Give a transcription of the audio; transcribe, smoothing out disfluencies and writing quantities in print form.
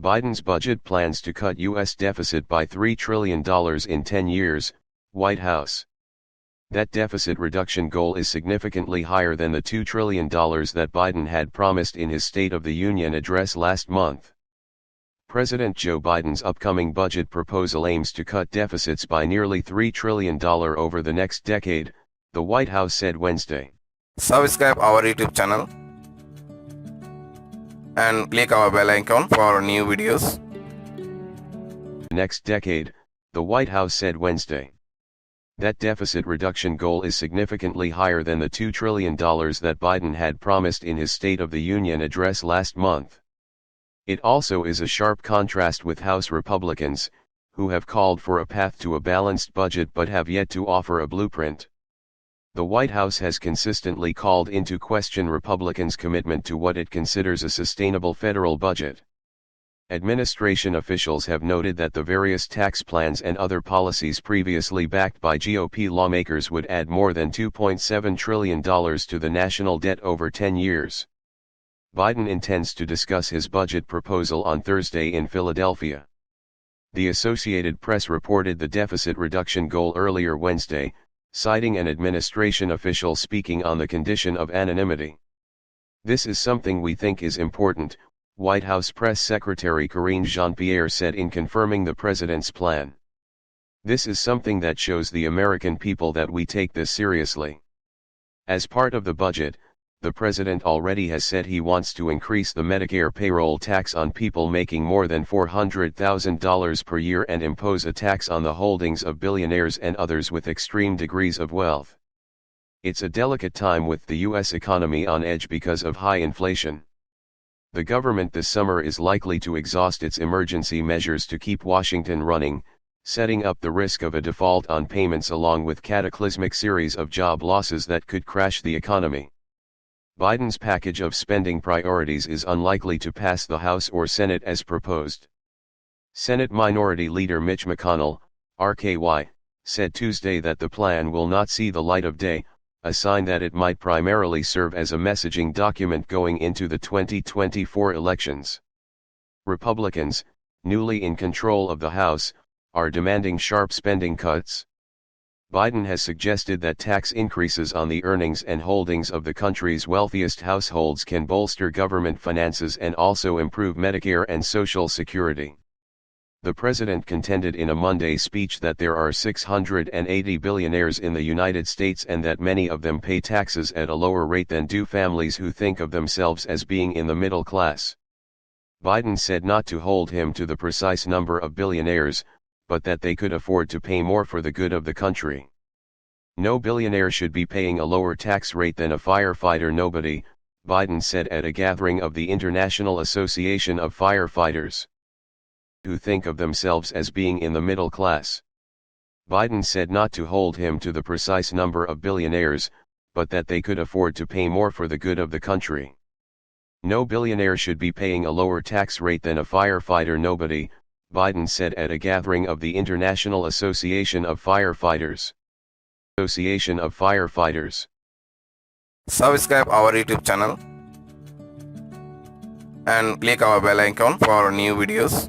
Biden's budget plans to cut U.S. deficit by $3 trillion in 10 years, White House. That deficit reduction goal is significantly higher than the $2 trillion that Biden had promised in his State of the Union address last month. President Joe Biden's upcoming budget proposal aims to cut deficits by nearly $3 trillion over the next decade, the White House said Wednesday. Subscribe our YouTube channel and click our bell icon for new videos. Next decade, the White House said Wednesday. That deficit reduction goal is significantly higher than the $2 trillion that Biden had promised in his State of the Union address last month. It also is a sharp contrast with House Republicans, who have called for a path to a balanced budget but have yet to offer a blueprint. The White House has consistently called into question Republicans' commitment to what it considers a sustainable federal budget. Administration officials have noted that the various tax plans and other policies previously backed by GOP lawmakers would add more than $2.7 trillion to the national debt over 10 years. Biden intends to discuss his budget proposal on Thursday in Philadelphia. The Associated Press reported the deficit reduction goal earlier Wednesday, citing an administration official speaking on the condition of anonymity. "This is something we think is important," White House Press Secretary Karine Jean-Pierre said in confirming the president's plan. "This is something that shows the American people that we take this seriously." As part of the budget, the president already has said he wants to increase the Medicare payroll tax on people making more than $400,000 per year and impose a tax on the holdings of billionaires and others with extreme degrees of wealth. It's a delicate time with the U.S. economy on edge because of high inflation. The government this summer is likely to exhaust its emergency measures to keep Washington running, setting up the risk of a default on payments along with cataclysmic series of job losses that could crash the economy. Biden's package of spending priorities is unlikely to pass the House or Senate as proposed. Senate Minority Leader Mitch McConnell, RKY, said Tuesday that the plan will not see the light of day, a sign that it might primarily serve as a messaging document going into the 2024 elections. Republicans, newly in control of the House, are demanding sharp spending cuts. Biden has suggested that tax increases on the earnings and holdings of the country's wealthiest households can bolster government finances and also improve Medicare and Social Security. The president contended in a Monday speech that there are 680 billionaires in the United States and that many of them pay taxes at a lower rate than do families who think of themselves as being in the middle class. Biden said not to hold him to the precise number of billionaires, but that they could afford to pay more for the good of the country. "No billionaire should be paying a lower tax rate than a firefighter. Nobody," Biden said at a gathering of the International Association of Firefighters, "who think of themselves as being in the middle class." Biden said not to hold him to the precise number of billionaires, but that they could afford to pay more for the good of the country. "No billionaire should be paying a lower tax rate than a firefighter. Nobody," Biden said at a gathering of the International Association of Firefighters. Subscribe our YouTube channel and click our bell icon for new videos.